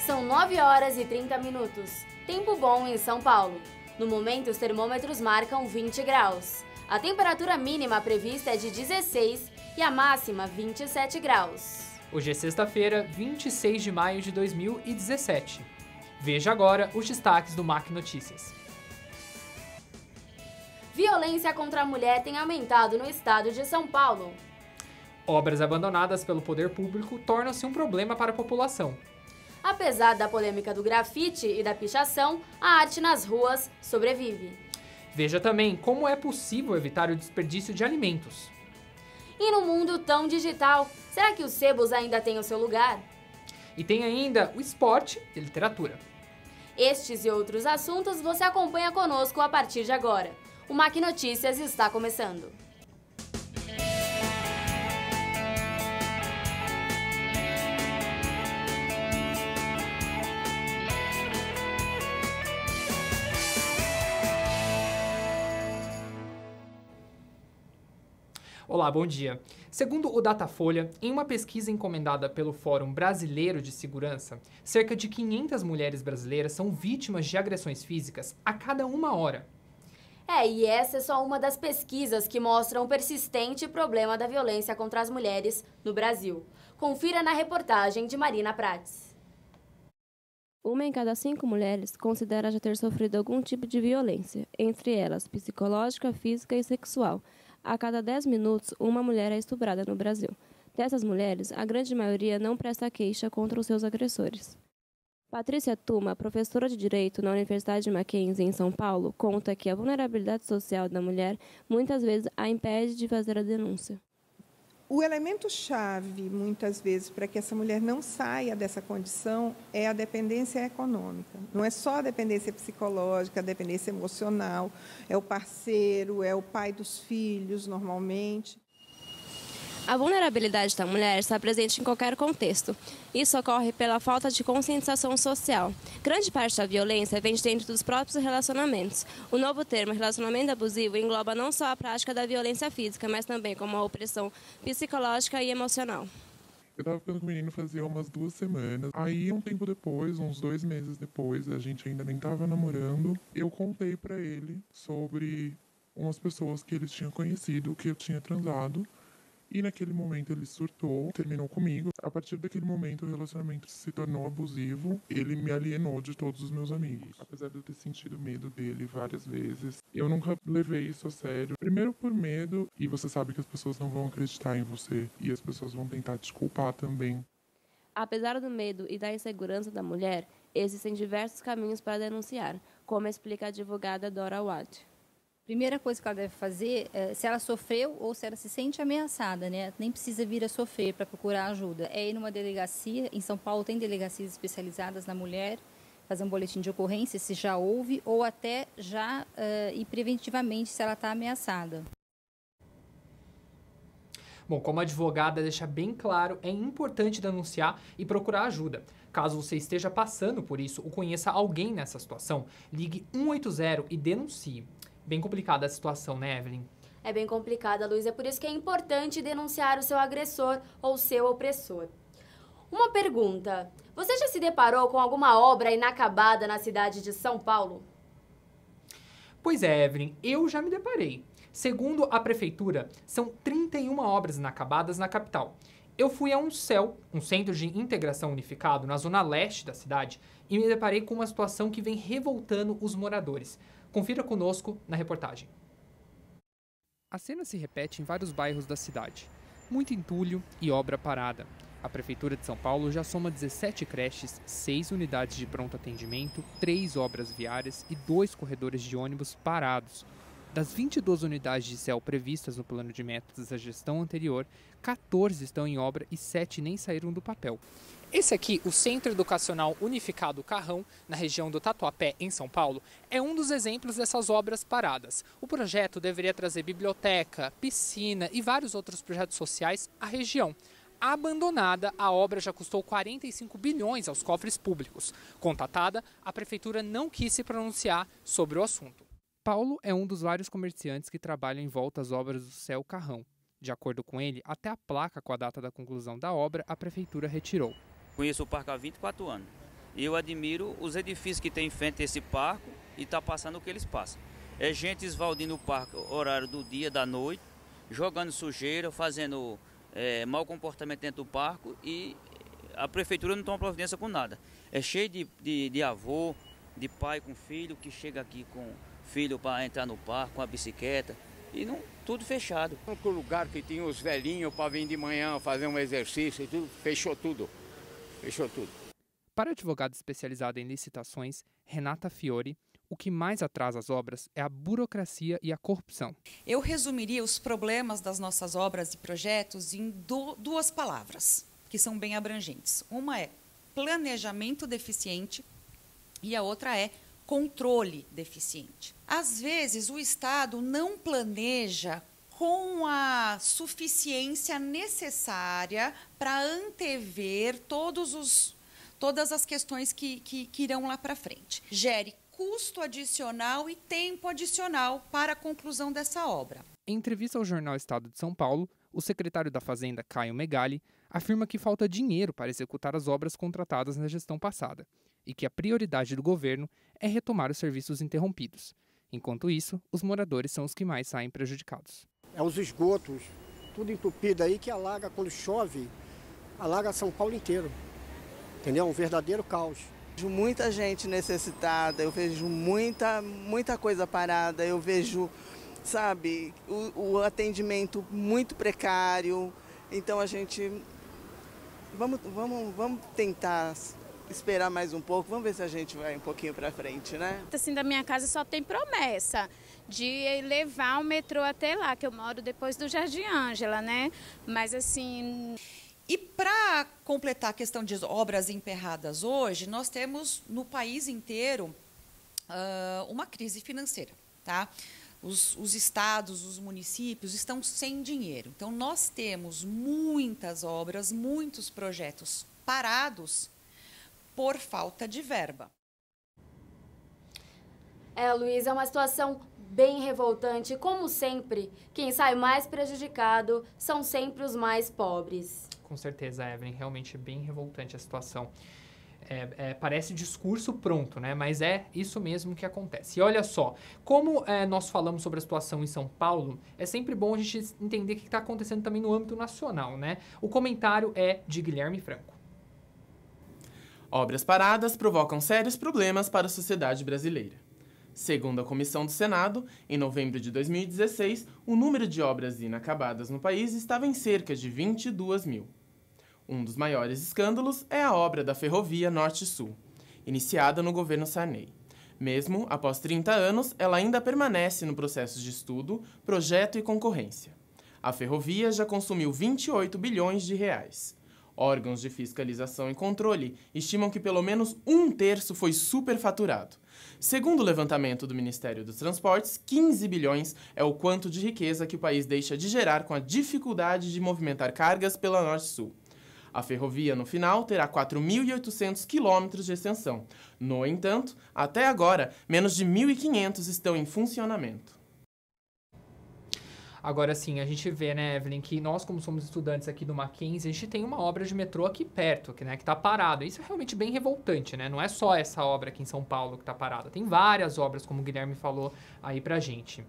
São 9 horas e 30 minutos. Tempo bom em São Paulo. No momento, os termômetros marcam 20 graus. A temperatura mínima prevista é de 16 e a máxima 27 graus. Hoje é sexta-feira, 26 de maio de 2017. Veja agora os destaques do MAC Notícias. Violência contra a mulher tem aumentado no estado de São Paulo. Obras abandonadas pelo poder público tornam-se um problema para a população. Apesar da polêmica do grafite e da pichação, a arte nas ruas sobrevive. Veja também como é possível evitar o desperdício de alimentos. E no mundo tão digital, será que os sebos ainda têm o seu lugar? E tem ainda o esporte e literatura. Estes e outros assuntos você acompanha conosco a partir de agora. O MAC Notícias está começando. Olá, bom dia. Segundo o Datafolha, em uma pesquisa encomendada pelo Fórum Brasileiro de Segurança, cerca de 500 mulheres brasileiras são vítimas de agressões físicas a cada 1 hora. E essa é só uma das pesquisas que mostram o persistente problema da violência contra as mulheres no Brasil. Confira na reportagem de Marina Prates. 1 em cada 5 mulheres considera já ter sofrido algum tipo de violência, entre elas psicológica, física e sexual. A cada 10 minutos, uma mulher é estuprada no Brasil. Dessas mulheres, a grande maioria não presta queixa contra os seus agressores. Patrícia Tuma, professora de Direito na Universidade Mackenzie, em São Paulo, conta que a vulnerabilidade social da mulher muitas vezes a impede de fazer a denúncia. O elemento-chave, muitas vezes, para que essa mulher não saia dessa condição é a dependência econômica. Não é só a dependência psicológica, a dependência emocional, é o parceiro, é o pai dos filhos, normalmente. A vulnerabilidade da mulher está presente em qualquer contexto. Isso ocorre pela falta de conscientização social. Grande parte da violência vem de dentro dos próprios relacionamentos. O novo termo relacionamento abusivo engloba não só a prática da violência física, mas também como a opressão psicológica e emocional. Eu estava ficando com o menino fazia umas 2 semanas. Aí, um tempo depois, uns 2 meses depois, a gente ainda nem estava namorando, eu contei para ele sobre umas pessoas que ele tinha conhecido, que eu tinha transado. E naquele momento ele surtou, terminou comigo. A partir daquele momento o relacionamento se tornou abusivo. Ele me alienou de todos os meus amigos. Apesar de eu ter sentido medo dele várias vezes, eu nunca levei isso a sério. Primeiro por medo, e você sabe que as pessoas não vão acreditar em você. E as pessoas vão tentar te culpar também. Apesar do medo e da insegurança da mulher, existem diversos caminhos para denunciar, como explica a advogada Dora Watt. Primeira coisa que ela deve fazer, se ela sofreu ou se ela se sente ameaçada, né? Nem precisa vir a sofrer para procurar ajuda. É ir numa delegacia, em São Paulo tem delegacias especializadas na mulher, fazer um boletim de ocorrência se já houve, ou até já ir preventivamente se ela está ameaçada. Bom, como a advogada deixa bem claro, é importante denunciar e procurar ajuda. Caso você esteja passando por isso ou conheça alguém nessa situação, ligue 180 e denuncie. Bem complicada a situação, né, Evelyn? É bem complicada, Luiz. É por isso que é importante denunciar o seu agressor ou seu opressor. Uma pergunta. Você já se deparou com alguma obra inacabada na cidade de São Paulo? Pois é, Evelyn, eu já me deparei. Segundo a prefeitura, são 31 obras inacabadas na capital. Eu fui a um CEL, um Centro de Integração Unificado, na zona leste da cidade, e me deparei com uma situação que vem revoltando os moradores. Confira conosco na reportagem. A cena se repete em vários bairros da cidade. Muito entulho e obra parada. A Prefeitura de São Paulo já soma 17 creches, 6 unidades de pronto atendimento, 3 obras viárias e 2 corredores de ônibus parados. Das 22 unidades de CEL previstas no plano de metas da gestão anterior, 14 estão em obra e 7 nem saíram do papel. Esse aqui, o Centro Educacional Unificado Carrão, na região do Tatuapé, em São Paulo, é um dos exemplos dessas obras paradas. O projeto deveria trazer biblioteca, piscina e vários outros projetos sociais à região. Abandonada, a obra já custou 45 bilhões aos cofres públicos. Contatada, a prefeitura não quis se pronunciar sobre o assunto. Paulo é um dos vários comerciantes que trabalham em volta às obras do CEL Carrão. De acordo com ele, até a placa com a data da conclusão da obra, a prefeitura retirou. Conheço o parque há 24 anos. E eu admiro os edifícios que tem em frente a esse parque e está passando o que eles passam. É gente esvaldindo o parque, horário do dia, da noite, jogando sujeira, fazendo mau comportamento dentro do parque e a prefeitura não toma providência com nada. É cheio de avô, de pai com filho, que chega aqui com filho para entrar no parque, com a bicicleta, e não, tudo fechado. O lugar que tinha os velhinhos para vir de manhã fazer um exercício e tudo, fechou tudo. Fechou tudo. Para a advogada especializada em licitações, Renata Fiore, o que mais atrasa as obras é a burocracia e a corrupção. Eu resumiria os problemas das nossas obras e projetos em duas palavras, que são bem abrangentes. Uma é planejamento deficiente e a outra é controle deficiente. Às vezes, o Estado não planeja com a suficiência necessária para antever todas as questões que irão lá para frente. Gere custo adicional e tempo adicional para a conclusão dessa obra. Em entrevista ao jornal Estado de São Paulo, o secretário da Fazenda, Caio Megali, afirma que falta dinheiro para executar as obras contratadas na gestão passada e que a prioridade do governo é retomar os serviços interrompidos. Enquanto isso, os moradores são os que mais saem prejudicados. É os esgotos, tudo entupido aí que alaga, quando chove, alaga São Paulo inteiro. Entendeu? Um verdadeiro caos. Vejo muita gente necessitada, eu vejo muita coisa parada, eu vejo, sabe, o atendimento muito precário. Então a gente, vamos tentar esperar mais um pouco, vamos ver se a gente vai um pouquinho para frente, né? Assim, da minha casa só tem promessa de levar o metrô até lá, que eu moro depois do Jardim Ângela, né? Mas assim... E para completar a questão de obras emperradas hoje, nós temos no país inteiro uma crise financeira, tá? Os estados, os municípios estão sem dinheiro. Então, nós temos muitas obras, muitos projetos parados por falta de verba. Luiz, é uma situação bem revoltante. Como sempre, quem sai mais prejudicado são sempre os mais pobres. Com certeza, Evelyn, realmente é bem revoltante a situação. Parece discurso pronto, né? Mas é isso mesmo que acontece. E olha só, como nós falamos sobre a situação em São Paulo, é sempre bom a gente entender o que está acontecendo também no âmbito nacional, né? O comentário é de Guilherme Franco. Obras paradas provocam sérios problemas para a sociedade brasileira. Segundo a Comissão do Senado, em novembro de 2016, o número de obras inacabadas no país estava em cerca de 22 mil. Um dos maiores escândalos é a obra da Ferrovia Norte-Sul, iniciada no governo Sarney. Mesmo após 30 anos, ela ainda permanece no processo de estudo, projeto e concorrência. A ferrovia já consumiu 28 bilhões de reais. Órgãos de fiscalização e controle estimam que pelo menos 1/3 foi superfaturado. Segundo o levantamento do Ministério dos Transportes, 15 bilhões é o quanto de riqueza que o país deixa de gerar com a dificuldade de movimentar cargas pela Norte-Sul. A ferrovia, no final, terá 4.800 quilômetros de extensão. No entanto, até agora, menos de 1.500 estão em funcionamento. Agora sim, a gente vê, né, Evelyn, que nós, como somos estudantes aqui do Mackenzie, a gente tem uma obra de metrô aqui perto, que tá parada. Isso é realmente bem revoltante, né? Não é só essa obra aqui em São Paulo que tá parada. Tem várias obras, como o Guilherme falou aí pra gente.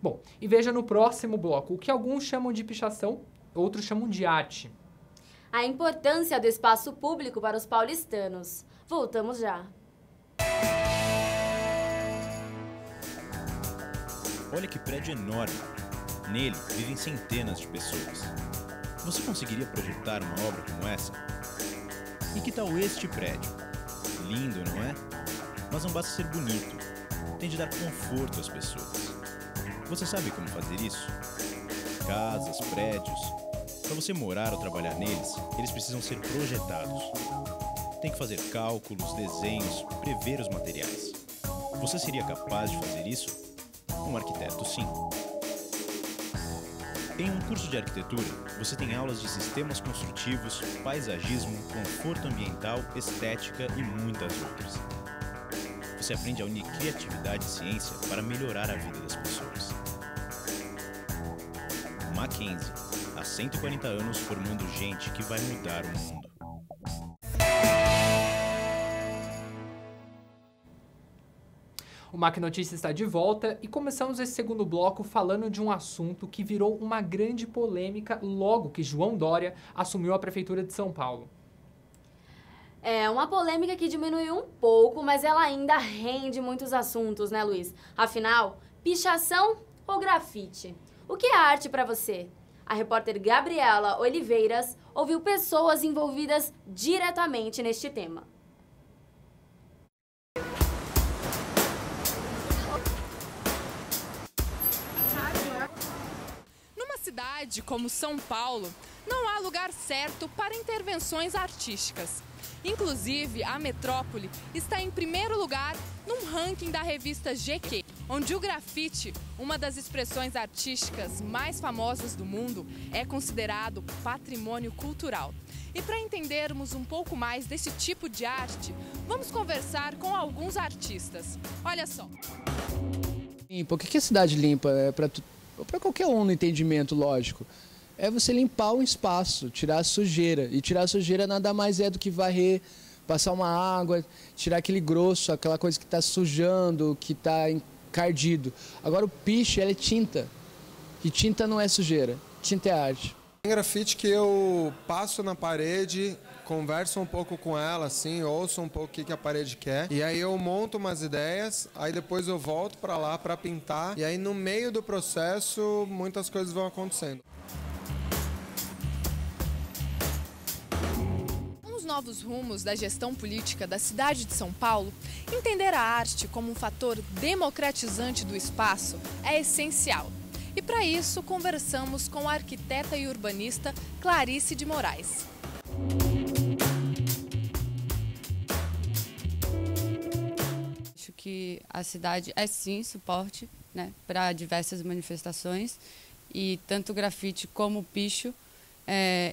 Bom, e veja no próximo bloco, o que alguns chamam de pichação, outros chamam de arte. A importância do espaço público para os paulistanos. Voltamos já. Olha que prédio enorme. Nele vivem centenas de pessoas. Você conseguiria projetar uma obra como essa? E que tal este prédio? Lindo, não é? Mas não basta ser bonito. Tem de dar conforto às pessoas. Você sabe como fazer isso? Casas, prédios. Para você morar ou trabalhar neles, eles precisam ser projetados. Tem que fazer cálculos, desenhos, prever os materiais. Você seria capaz de fazer isso? Um arquiteto, sim. Em um curso de arquitetura, você tem aulas de sistemas construtivos, paisagismo, conforto ambiental, estética e muitas outras. Você aprende a unir criatividade e ciência para melhorar a vida das pessoas. Mackenzie, há 140 anos formando gente que vai mudar o mundo. O Mac Notícias está de volta e começamos esse segundo bloco falando de um assunto que virou uma grande polêmica logo que João Dória assumiu a Prefeitura de São Paulo. É uma polêmica que diminuiu um pouco, mas ela ainda rende muitos assuntos, né, Luiz? Afinal, pichação ou grafite? O que é arte para você? A repórter Gabriela Oliveiras ouviu pessoas envolvidas diretamente neste tema. Numa cidade como São Paulo, não há lugar certo para intervenções artísticas. Inclusive, a metrópole está em primeiro lugar num ranking da revista GQ, onde o grafite, uma das expressões artísticas mais famosas do mundo, é considerado patrimônio cultural. E para entendermos um pouco mais desse tipo de arte, vamos conversar com alguns artistas. Olha só. Limpa. O que é cidade limpa? É para qualquer um no entendimento, lógico. É você limpar um espaço, tirar a sujeira. E tirar a sujeira nada mais é do que varrer, passar uma água, tirar aquele grosso, aquela coisa que está sujando, que está encardido. Agora o piche, ela é tinta. E tinta não é sujeira, tinta é arte. Tem grafite que eu passo na parede, converso um pouco com ela, assim, ouço um pouco o que a parede quer. E aí eu monto umas ideias, aí depois eu volto para lá para pintar. E aí no meio do processo, muitas coisas vão acontecendo. Novos rumos da gestão política da cidade de São Paulo, entender a arte como um fator democratizante do espaço é essencial. E para isso, conversamos com a arquiteta e urbanista Clarice de Moraes. Acho que a cidade é sim suporte, né, para diversas manifestações e tanto o grafite como o picho,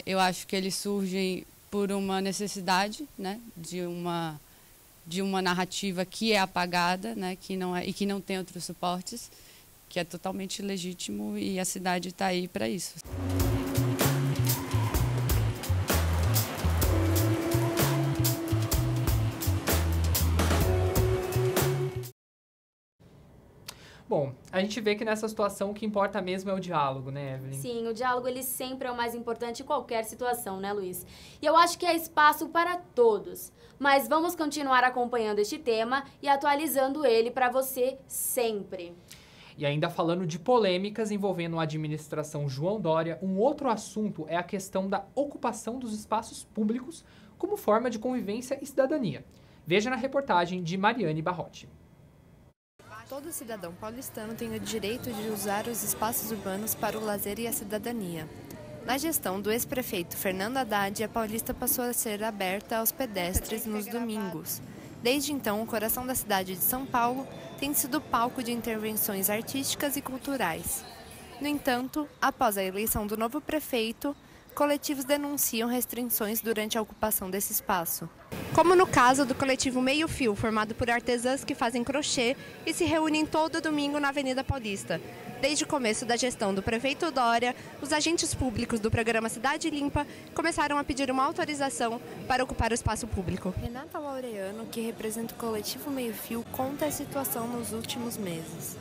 eu acho que eles surgem por uma necessidade, né, de uma narrativa que é apagada, né, que não tem outros suportes, que é totalmente legítimo e a cidade está aí para isso. Bom, a gente vê que nessa situação o que importa mesmo é o diálogo, né, Evelyn? Sim, o diálogo ele sempre é o mais importante em qualquer situação, né, Luiz? E eu acho que há espaço para todos. Mas vamos continuar acompanhando este tema e atualizando ele para você sempre. E ainda falando de polêmicas envolvendo a administração João Dória, um outro assunto é a questão da ocupação dos espaços públicos como forma de convivência e cidadania. Veja na reportagem de Mariane Barrotti. Todo cidadão paulistano tem o direito de usar os espaços urbanos para o lazer e a cidadania. Na gestão do ex-prefeito Fernando Haddad, a Paulista passou a ser aberta aos pedestres nos domingos. Desde então, o coração da cidade de São Paulo tem sido palco de intervenções artísticas e culturais. No entanto, após a eleição do novo prefeito, coletivos denunciam restrições durante a ocupação desse espaço. Como no caso do coletivo Meio Fio, formado por artesãs que fazem crochê e se reúnem todo domingo na Avenida Paulista. Desde o começo da gestão do prefeito Dória, os agentes públicos do programa Cidade Limpa começaram a pedir uma autorização para ocupar o espaço público. Renata Laureano, que representa o coletivo Meio Fio, conta a situação nos últimos meses.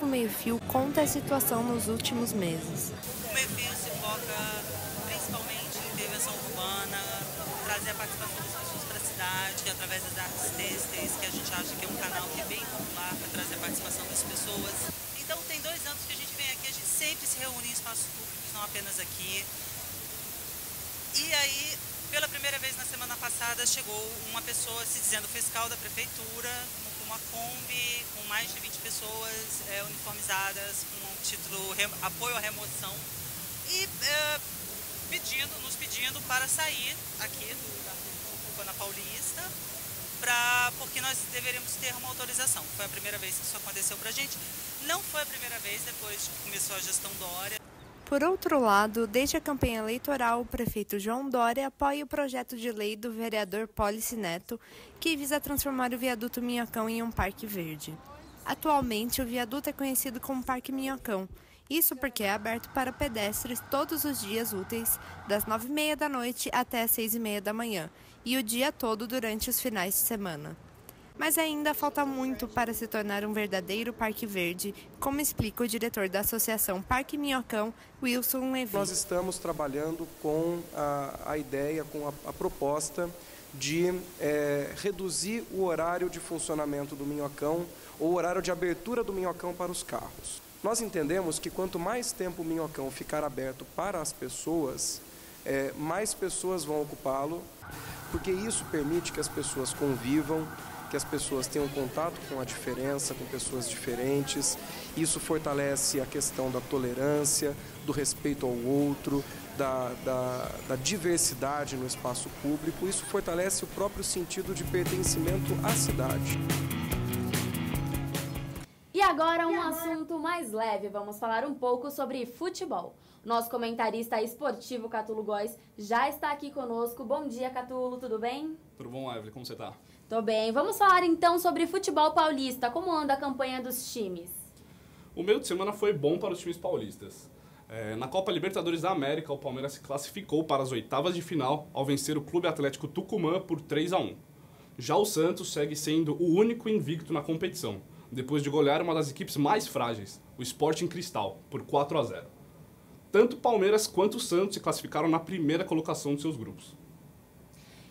O Meio Fio conta a situação nos últimos meses. O Meio Fio se foca principalmente em intervenção urbana, trazer a participação das pessoas para a cidade, através das artes têxteis, que a gente acha que é um canal que é bem popular para trazer a participação das pessoas. Então tem 2 anos que a gente vem aqui, a gente sempre se reúne em espaços públicos, não apenas aqui. E aí, pela primeira vez na semana passada, chegou uma pessoa se dizendo fiscal da prefeitura, uma Kombi com mais de 20 pessoas uniformizadas, com o título Apoio à Remoção, e nos pedindo para sair aqui Urbana Paulista, porque nós deveríamos ter uma autorização. Foi a primeira vez que isso aconteceu para a gente. Não foi a primeira vez depois que começou a gestão Dória. Por outro lado, desde a campanha eleitoral, o prefeito João Dória apoia o projeto de lei do vereador Pólice Neto, que visa transformar o viaduto Minhocão em um parque verde. Atualmente, o viaduto é conhecido como Parque Minhocão. Isso porque é aberto para pedestres todos os dias úteis, das 9h30 da noite até as 6h30 da manhã, e o dia todo durante os finais de semana. Mas ainda falta muito para se tornar um verdadeiro parque verde, como explica o diretor da Associação Parque Minhocão, Wilson Levi. Nós estamos trabalhando com a ideia, com a proposta de reduzir o horário de funcionamento do Minhocão, ou o horário de abertura do Minhocão para os carros. Nós entendemos que quanto mais tempo o Minhocão ficar aberto para as pessoas, mais pessoas vão ocupá-lo, porque isso permite que as pessoas convivam, que as pessoas tenham contato com a diferença, com pessoas diferentes. Isso fortalece a questão da tolerância, do respeito ao outro, da diversidade no espaço público. Isso fortalece o próprio sentido de pertencimento à cidade. E agora um assunto mais leve, vamos falar um pouco sobre futebol. Nosso comentarista esportivo, Catulo Góes, já está aqui conosco. Bom dia, Catulo, tudo bem? Tudo bom, Evelyn, como você está? Tô bem. Vamos falar então sobre futebol paulista. Como anda a campanha dos times? O meio de semana foi bom para os times paulistas. Na Copa Libertadores da América, o Palmeiras se classificou para as oitavas de final ao vencer o Clube Atlético Tucumã por 3-1. Já o Santos segue sendo o único invicto na competição, depois de golear uma das equipes mais frágeis, o Sporting Cristal, por 4-0. Tanto o Palmeiras quanto o Santos se classificaram na primeira colocação de seus grupos.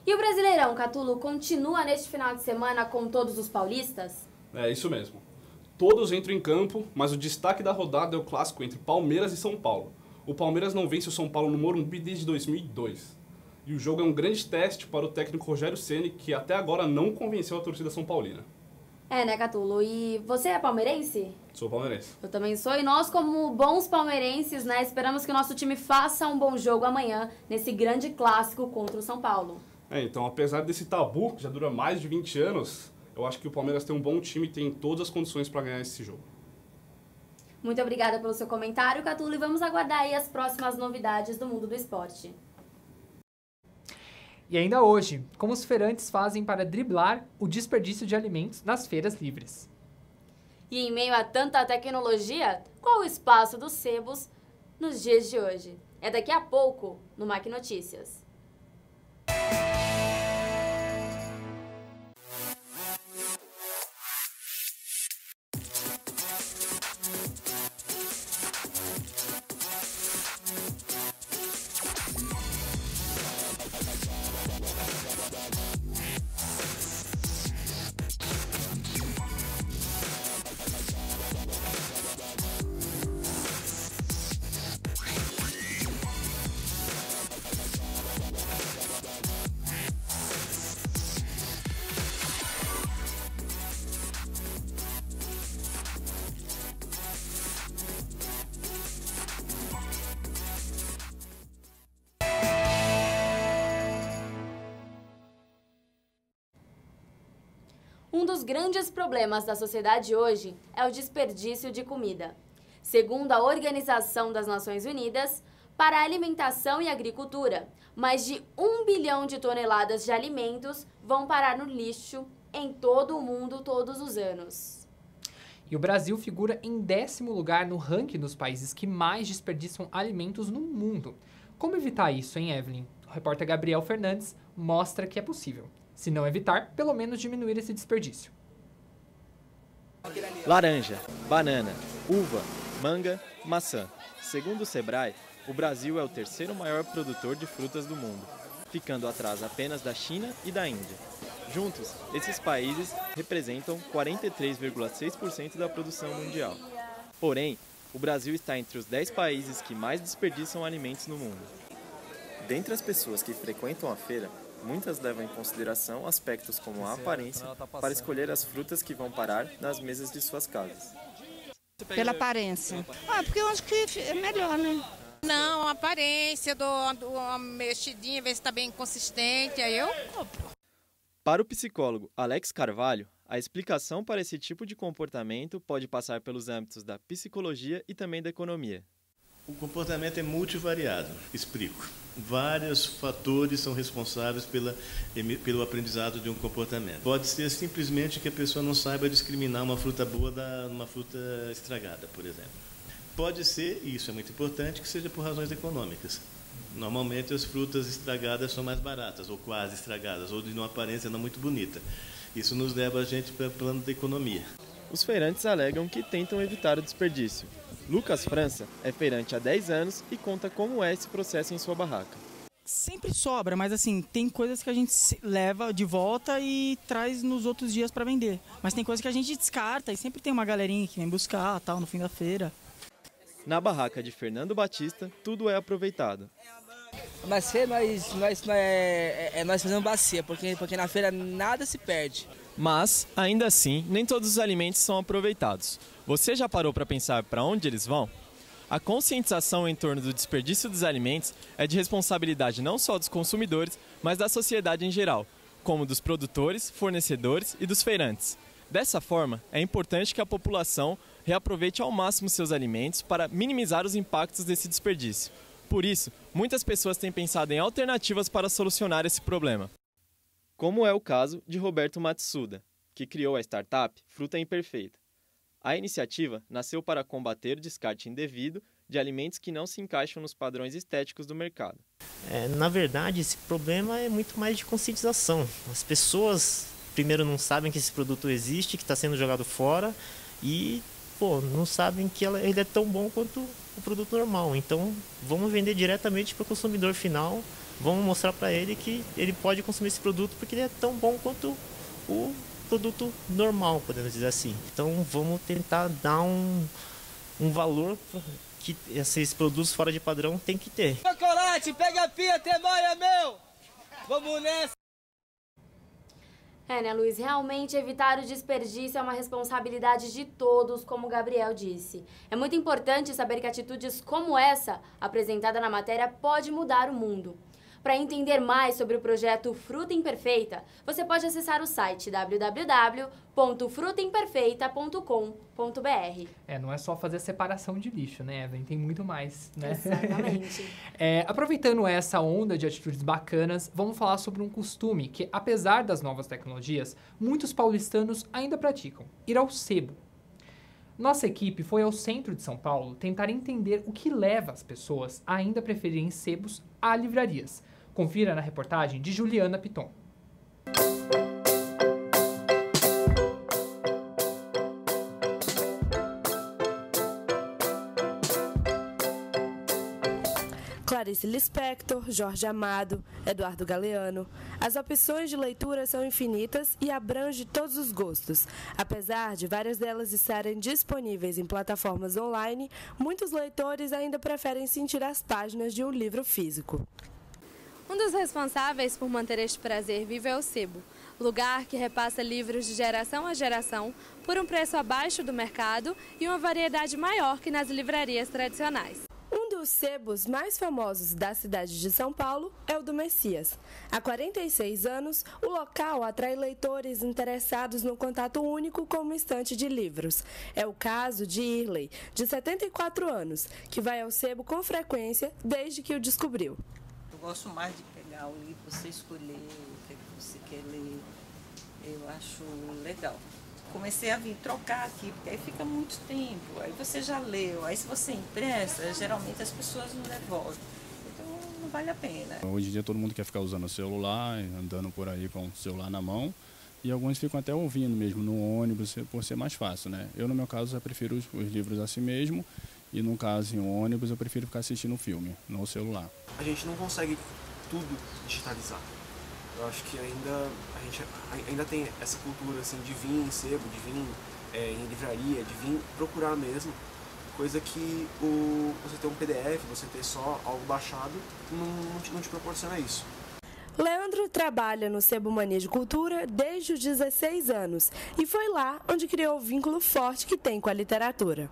E o Brasileirão, Catulo, continua neste final de semana com todos os paulistas? É isso mesmo. Todos entram em campo, mas o destaque da rodada é o clássico entre Palmeiras e São Paulo. O Palmeiras não vence o São Paulo no Morumbi desde 2002. E o jogo é um grande teste para o técnico Rogério Ceni, que até agora não convenceu a torcida são paulina. Né, Catulo? E você é palmeirense? Sou palmeirense. Eu também sou, e nós, como bons palmeirenses, né, esperamos que o nosso time faça um bom jogo amanhã, nesse grande clássico contra o São Paulo. Então, apesar desse tabu, que já dura mais de 20 anos, eu acho que o Palmeiras tem um bom time e tem todas as condições para ganhar esse jogo. Muito obrigada pelo seu comentário, Catulo, e vamos aguardar aí as próximas novidades do mundo do esporte. E ainda hoje, como os feirantes fazem para driblar o desperdício de alimentos nas feiras livres. E em meio a tanta tecnologia, qual o espaço dos sebos nos dias de hoje? É daqui a pouco, no MAC Notícias. Um dos grandes problemas da sociedade hoje é o desperdício de comida. Segundo a Organização das Nações Unidas, para a alimentação e agricultura, mais de 1 bilhão de toneladas de alimentos vão parar no lixo em todo o mundo todos os anos. E o Brasil figura em 10º lugar no ranking dos países que mais desperdiçam alimentos no mundo. Como evitar isso, hein, Evelyn? O repórter Gabriel Fernandes mostra que é possível. Se não evitar, pelo menos diminuir esse desperdício. Laranja, banana, uva, manga, maçã. Segundo o Sebrae, o Brasil é o 3º maior produtor de frutas do mundo, ficando atrás apenas da China e da Índia. Juntos, esses países representam 43,6% da produção mundial. Porém, o Brasil está entre os 10 países que mais desperdiçam alimentos no mundo. Dentre as pessoas que frequentam a feira, muitas levam em consideração aspectos como a aparência para escolher as frutas que vão parar nas mesas de suas casas. Pela aparência. Porque eu acho que é melhor, né? Não, a aparência, dou uma mexidinha, ver se está bem consistente, aí eu compro. Para o psicólogo Alex Carvalho, a explicação para esse tipo de comportamento pode passar pelos âmbitos da psicologia e também da economia. O comportamento é multivariado. Explico. Vários fatores são responsáveis pelo aprendizado de um comportamento. Pode ser simplesmente que a pessoa não saiba discriminar uma fruta boa de uma fruta estragada, por exemplo. Pode ser, e isso é muito importante, que seja por razões econômicas. Normalmente as frutas estragadas são mais baratas, ou quase estragadas, ou de uma aparência não muito bonita. Isso nos leva a gente para o plano da economia. Os feirantes alegam que tentam evitar o desperdício. Lucas França é feirante há 10 anos e conta como é esse processo em sua barraca. Sempre sobra, mas assim, tem coisas que a gente leva de volta e traz nos outros dias para vender. Mas tem coisas que a gente descarta e sempre tem uma galerinha que vem buscar, tal, no fim da feira. Na barraca de Fernando Batista, tudo é aproveitado. A bacia nós fazemos bacia, porque na feira nada se perde. Mas, ainda assim, nem todos os alimentos são aproveitados. Você já parou para pensar para onde eles vão? A conscientização em torno do desperdício dos alimentos é de responsabilidade não só dos consumidores, mas da sociedade em geral, como dos produtores, fornecedores e dos feirantes. Dessa forma, é importante que a população reaproveite ao máximo seus alimentos para minimizar os impactos desse desperdício. Por isso, muitas pessoas têm pensado em alternativas para solucionar esse problema. Como é o caso de Roberto Matsuda, que criou a startup Fruta Imperfeita. A iniciativa nasceu para combater o descarte indevido de alimentos que não se encaixam nos padrões estéticos do mercado. Na verdade, esse problema é muito mais de conscientização. As pessoas, primeiro, não sabem que esse produto existe, que está sendo jogado fora e não sabem que ele é tão bom quanto o produto normal. Então, vamos vender diretamente para o consumidor final, vamos mostrar para ele que ele pode consumir esse produto porque ele é tão bom quanto o produto normal, podemos dizer assim. Então, vamos tentar dar um valor que esses produtos fora de padrão tem que ter. Chocolate, pega a pia, temoia, meu! Vamos nessa! Né, Luiz? Realmente evitar o desperdício é uma responsabilidade de todos, como o Gabriel disse. É muito importante saber que atitudes como essa, apresentada na matéria, pode mudar o mundo. Para entender mais sobre o projeto Fruta Imperfeita, você pode acessar o site www.frutaimperfeita.com.br. Não é só fazer separação de lixo, né, Evelyn? Tem muito mais, né? Exatamente. Aproveitando essa onda de atitudes bacanas, vamos falar sobre um costume que, apesar das novas tecnologias, muitos paulistanos ainda praticam: ir ao sebo. Nossa equipe foi ao centro de São Paulo tentar entender o que leva as pessoas a ainda preferirem sebos a livrarias. Confira na reportagem de Juliana Piton. Clarice Lispector, Jorge Amado, Eduardo Galeano. As opções de leitura são infinitas e abrangem todos os gostos. Apesar de várias delas estarem disponíveis em plataformas online, muitos leitores ainda preferem sentir as páginas de um livro físico. Um dos responsáveis por manter este prazer vivo é o sebo, lugar que repassa livros de geração a geração por um preço abaixo do mercado e uma variedade maior que nas livrarias tradicionais. Um dos sebos mais famosos da cidade de São Paulo é o do Messias. Há 46 anos, o local atrai leitores interessados no contato único com uma estante de livros. É o caso de Irley, de 74 anos, que vai ao sebo com frequência desde que o descobriu. Eu gosto mais de pegar o livro, você escolher o que você quer ler. Eu acho legal. Comecei a vir trocar aqui, porque aí fica muito tempo, aí você já leu, aí se você empresta, geralmente as pessoas não devolvem, então não vale a pena. Hoje em dia todo mundo quer ficar usando o celular, andando por aí com o celular na mão, e alguns ficam até ouvindo mesmo no ônibus, por ser mais fácil, né? Eu, no meu caso, eu prefiro os livros assim mesmo, e no caso em um ônibus eu prefiro ficar assistindo um filme, no celular. A gente não consegue tudo digitalizar. Eu acho que a gente ainda tem essa cultura assim, de vir em sebo, de vir em livraria, de vir procurar mesmo, coisa que você ter um PDF, você ter só algo baixado, não te proporciona isso. Leandro trabalha no Sebo Mania de Cultura desde os 16 anos e foi lá onde criou o vínculo forte que tem com a literatura.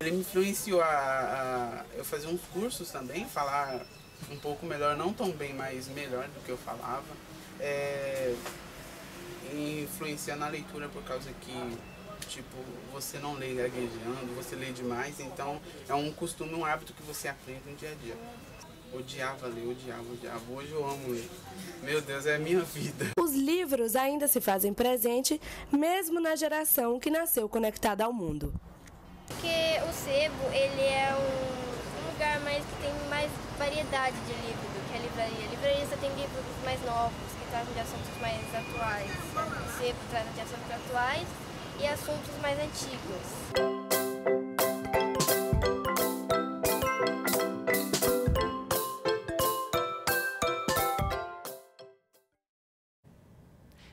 Ele me influenciou a eu fazer uns cursos também, falar um pouco melhor, não tão bem, mas melhor do que eu falava. influencia na leitura por causa que, tipo, você não lê gaguejando, você lê demais, então é um costume, um hábito que você aprende no dia a dia. Odiava ler, odiava. Hoje eu amo ler. Meu Deus, é a minha vida. Os livros ainda se fazem presente, mesmo na geração que nasceu conectada ao mundo. Porque o sebo, ele é um lugar que tem mais variedade de livro do que a livraria. A livraria só tem livros mais novos, que tratam de assuntos mais atuais. O sebo trata de assuntos atuais e assuntos mais antigos.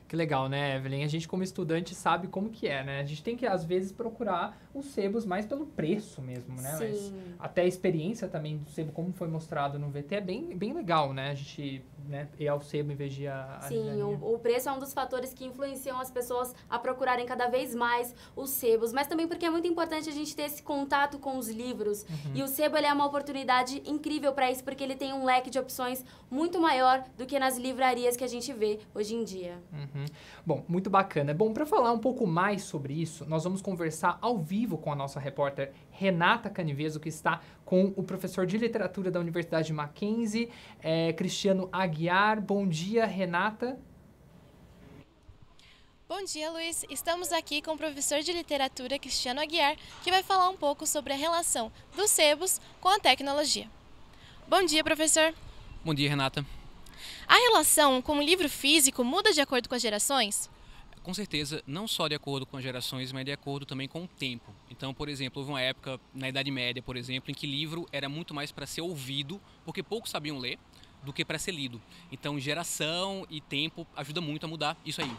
Que legal, né, Evelyn? A gente, como estudante, sabe como que é, né? A gente tem que, às vezes, procurar os sebos mais pelo preço mesmo, né? Sim. Mas até a experiência também do sebo, como foi mostrado no VT, é bem legal, né? A gente ir ao sebo em vez de ir a Sim, o preço é um dos fatores que influenciam as pessoas a procurarem cada vez mais os sebos, mas também porque é muito importante a gente ter esse contato com os livros. E o sebo, ele é uma oportunidade incrível para isso, porque ele tem um leque de opções muito maior do que nas livrarias que a gente vê hoje em dia. Bom, muito bacana. Bom, para falar um pouco mais sobre isso, nós vamos conversar ao vivo com a nossa repórter Renata Canivezo, que está com o professor de literatura da Universidade Mackenzie, Cristiano Aguiar. Bom dia, Renata. Bom dia, Luiz. Estamos aqui com o professor de literatura Cristiano Aguiar, que vai falar um pouco sobre a relação dos sebos com a tecnologia. Bom dia, professor. Bom dia, Renata. A relação com o livro físico muda de acordo com as gerações? Com certeza, não só de acordo com as gerações, mas de acordo também com o tempo. Então, por exemplo, houve uma época, na Idade Média, por exemplo, em que livro era muito mais para ser ouvido, porque poucos sabiam ler, do que para ser lido. Então, geração e tempo ajuda muito a mudar isso aí.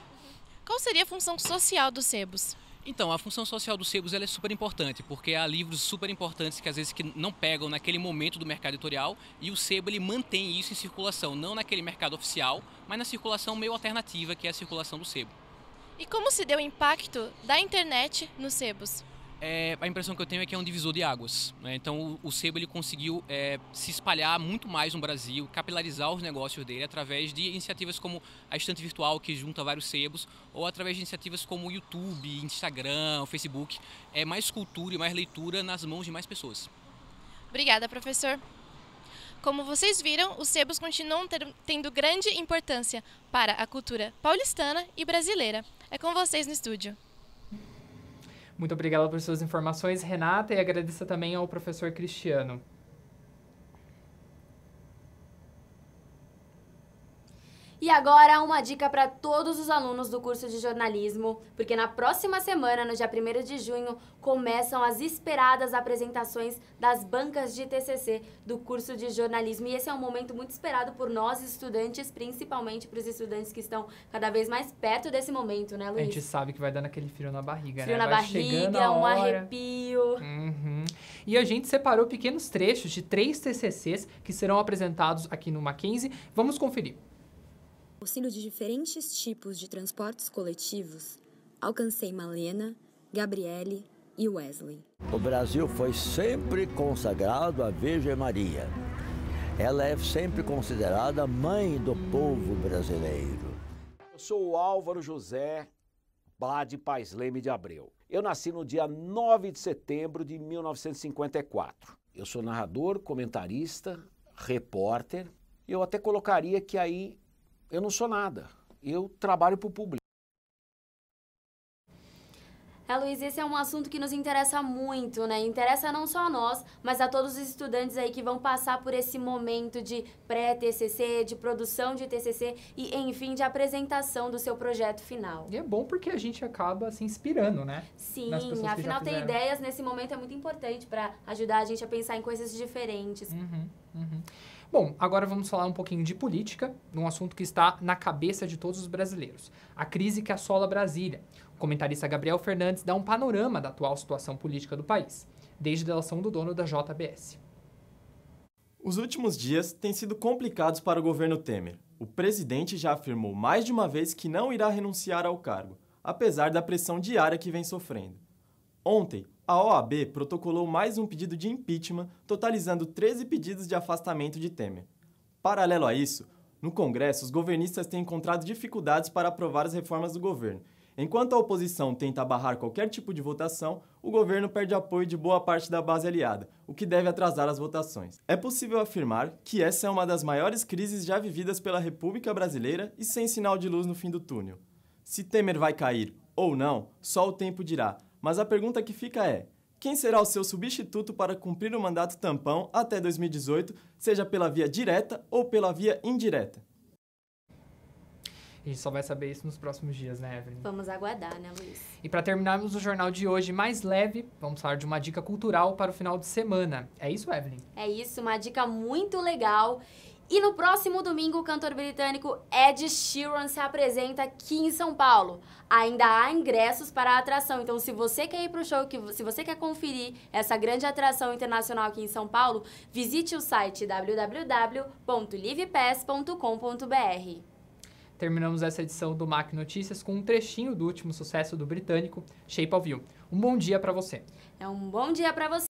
Qual seria a função social dos sebos? Então, a função social dos sebos ela é super importante, porque há livros super importantes que às vezes não pegam naquele momento do mercado editorial, e o sebo ele mantém isso em circulação, não naquele mercado oficial, mas na circulação meio alternativa, que é a circulação do sebo. E como se deu o impacto da internet nos sebos? A impressão que eu tenho é que é um divisor de águas, né? Então o sebo ele conseguiu se espalhar muito mais no Brasil, capilarizar os negócios dele através de iniciativas como a Estante Virtual, que junta vários sebos, ou através de iniciativas como o YouTube, Instagram, o Facebook. É mais cultura e mais leitura nas mãos de mais pessoas. Obrigada, professor. Como vocês viram, os sebos continuam tendo grande importância para a cultura paulistana e brasileira. É com vocês no estúdio. Muito obrigado por suas informações, Renata, e agradeço também ao professor Cristiano. E agora, uma dica para todos os alunos do curso de jornalismo, porque na próxima semana, no dia 1º de junho, começam as esperadas apresentações das bancas de TCC do curso de jornalismo. E esse é um momento muito esperado por nós estudantes, principalmente para os estudantes que estão cada vez mais perto desse momento, né, Luiz? A gente sabe que vai dando aquele frio na barriga, frio né? na barriga, um arrepio. E a gente separou pequenos trechos de 3 TCCs que serão apresentados aqui no Mackenzie. Vamos conferir. Auxílio de diferentes tipos de transportes coletivos, alcancei Malena, Gabriele e Wesley. O Brasil foi sempre consagrado à Virgem Maria. Ela é sempre considerada mãe do povo brasileiro. Eu sou o Álvaro José Bade Paes Leme de Abreu. Eu nasci no dia 9 de setembro de 1954. Eu sou narrador, comentarista, repórter. Eu até colocaria que aí eu não sou nada, eu trabalho para o público. Luiz, esse é um assunto que nos interessa muito, né? Interessa não só a nós, mas a todos os estudantes aí que vão passar por esse momento de pré-TCC, de produção de TCC e, enfim, de apresentação do seu projeto final. E é bom porque a gente acaba se inspirando, né? Sim, afinal ter ideias nesse momento é muito importante para ajudar a gente a pensar em coisas diferentes. Bom, agora vamos falar um pouquinho de política, num assunto que está na cabeça de todos os brasileiros. A crise que assola Brasília. O comentarista Gabriel Fernandes dá um panorama da atual situação política do país, desde a delação do dono da JBS. Os últimos dias têm sido complicados para o governo Temer. O presidente já afirmou mais de uma vez que não irá renunciar ao cargo, apesar da pressão diária que vem sofrendo. Ontem, a OAB protocolou mais um pedido de impeachment, totalizando 13 pedidos de afastamento de Temer. Paralelo a isso, No Congresso, os governistas têm encontrado dificuldades para aprovar as reformas do governo. Enquanto a oposição tenta barrar qualquer tipo de votação, o governo perde apoio de boa parte da base aliada, o que deve atrasar as votações. É possível afirmar que essa é uma das maiores crises já vividas pela República Brasileira e sem sinal de luz no fim do túnel. Se Temer vai cair ou não, só o tempo dirá, mas a pergunta que fica é: quem será o seu substituto para cumprir o mandato tampão até 2018, seja pela via direta ou pela via indireta? A gente só vai saber isso nos próximos dias, né, Evelyn? Vamos aguardar, né, Luiz? E para terminarmos o jornal de hoje mais leve, vamos falar de uma dica cultural para o final de semana. É isso, Evelyn? É isso, uma dica muito legal. E no próximo domingo, o cantor britânico Ed Sheeran se apresenta aqui em São Paulo. Ainda há ingressos para a atração, então se você quer ir para o show, se você quer conferir essa grande atração internacional aqui em São Paulo, visite o site www.livepass.com.br. Terminamos essa edição do MAC Notícias com um trechinho do último sucesso do britânico, Shape of You. Um bom dia para você. É um bom dia para você.